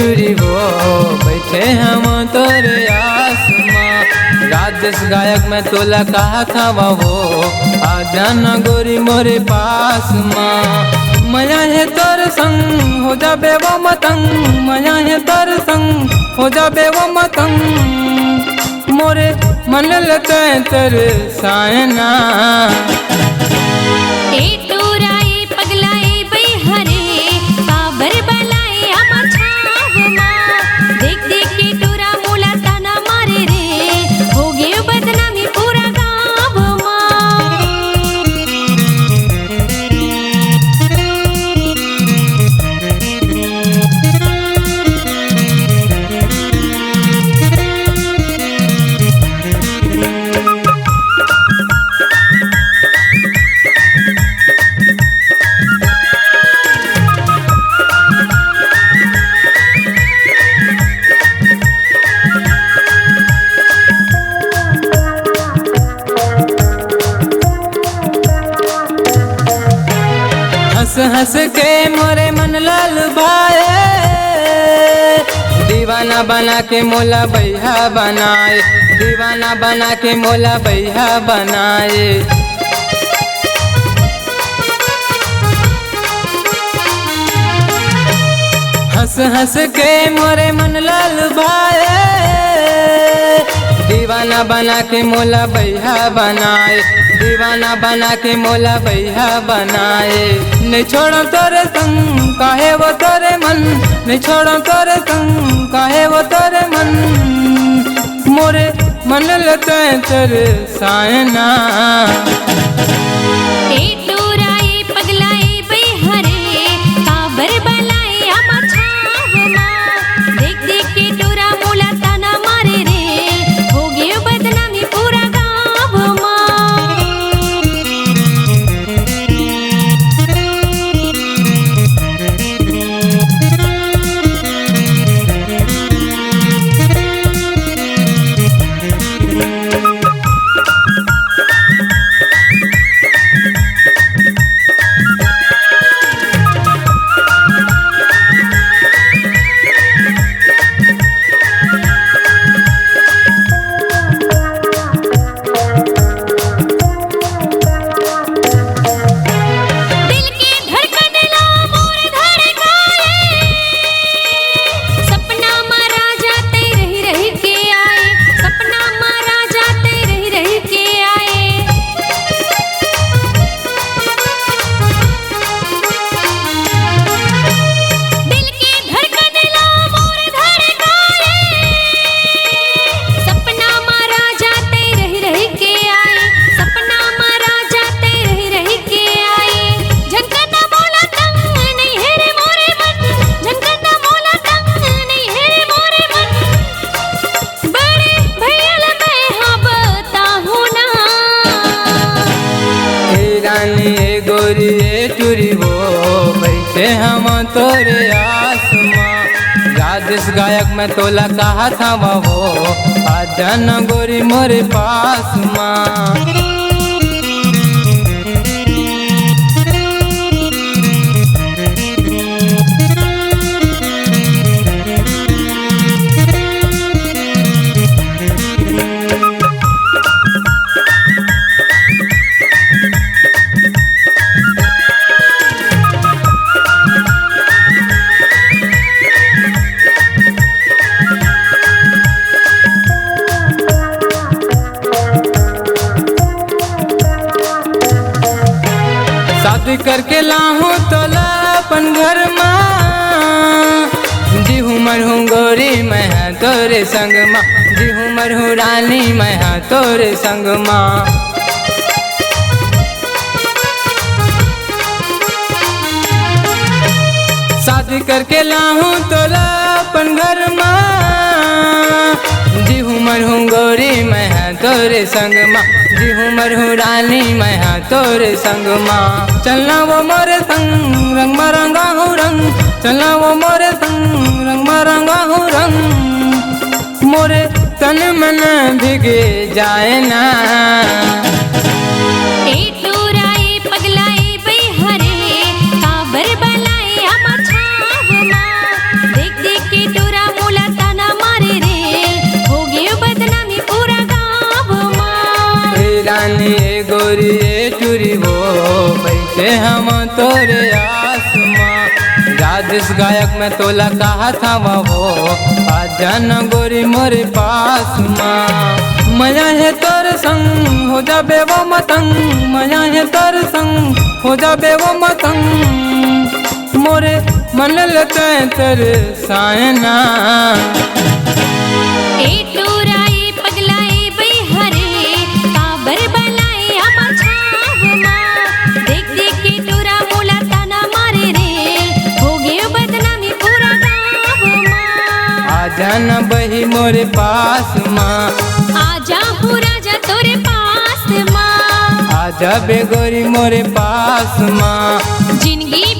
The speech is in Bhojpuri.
टूरी वो बैठे हम तोरे आसमां। राजेश गायक में तोला कहा था वो आ जाना गोरी मोरे पास माँ। मया है तोर संग हो जाबे वो मतंग, मया है तोर संग हो जाबे वो मतंग। मोरे मन लते तेरे सायना ए टूराए पगलाए बई हरे काबर बलाए आमा छाव माँ। देख देख के टूरा मोला ताना मारे रे हो गए बदनामी पूरा गाँव माँ। हंस हंस के मोरे मन लाल भाए, दीवाना बना के मोला बैहा बनाए, दीवाना बना के मोला बैहा बनाए। हंस हंस के मोरे मन लाल भाए, दीवाना बना के मोला बैहा बनाए, दीवाना बना के मोला बैहा बनाए। नहीं छोड़ो तोरे संग काहे वो तोरे मन, नहीं छोड़ो तोरे संग काहे वो तोरे मन। मोरे मन लेते तेरे सायना ए टूराए पगलाए बई हरे काबर बलाए आमा छाव माँ। देख देख के टूरा मोला ताना मारे रे हो गए बदनामी पूरा गाँव माँ। दिल की धड़कन ला मोर धड़काए, सपना मारा जाते रही रही के आए, सपना मारा जाते रही रही के आए। दिल की धड़कन ला मोर धड़काए, सपना मारा जाते रही रही के आए, सपना मारा जाते रही रही के आए। झनकना मोला तंग नहीं है रे मोरे मन, झनकना मोला तंग नहीं है रे मोरे मन। बड़े भैया मैं हाँ बताऊँ ना। ए रानी ए गोरी ए टूरी वो बैठे हम तोरे आसमां। राजेश गायक में तोला कहा था वो आ जाना गोरी मोरे पास माँ। शादी करके लाहूं तोला अपन घर माँ। जी हूँ मरहूँ गोरी मैं हाँ तोरे संग माँ, जी हूँ मरहूँ रानी मैं हाँ तोरे संग माँ। शादी करके लाहूं तोला अपन घर माँ। जी हूँ मरहूँ गोरी मैं हाँ तोरे संग माँ, जी हूँ मरहूँ रानी मैं हाँ तोरे संग माँ। चलना वो मोरे संग रंग मरंगा हूँ रंग, चलना वो मोरे संग रंग मरंगा हूँ रंग। मोरे तन मन भिगे जाए ना। ए टूराए पगलाए बई हरे काबर बलाए आमा छाव माँ। देख देख के हम तोरे आसमां। राजेश गायक में तोला कहा था वो आजा न गोरी मोरे पास माँ। मजा है तोर संग हो जाबे वो मतंग, मजा है तोर संग हो जाबे वो मतंग। मोरे मन लेते तेरे सायना ए टूराई पगलाई बई हरे काबर बलाई आमा छाव माँ। देख देख के टूरा मोला ताना मारे रे हो गयो बदनामी पूरा गाँव माँ। आजा न बही मोरे पास माँ, आजा हो राजा तोरे पास माँ। आजा बे गोरी मोरे पास माँ। जिंदगी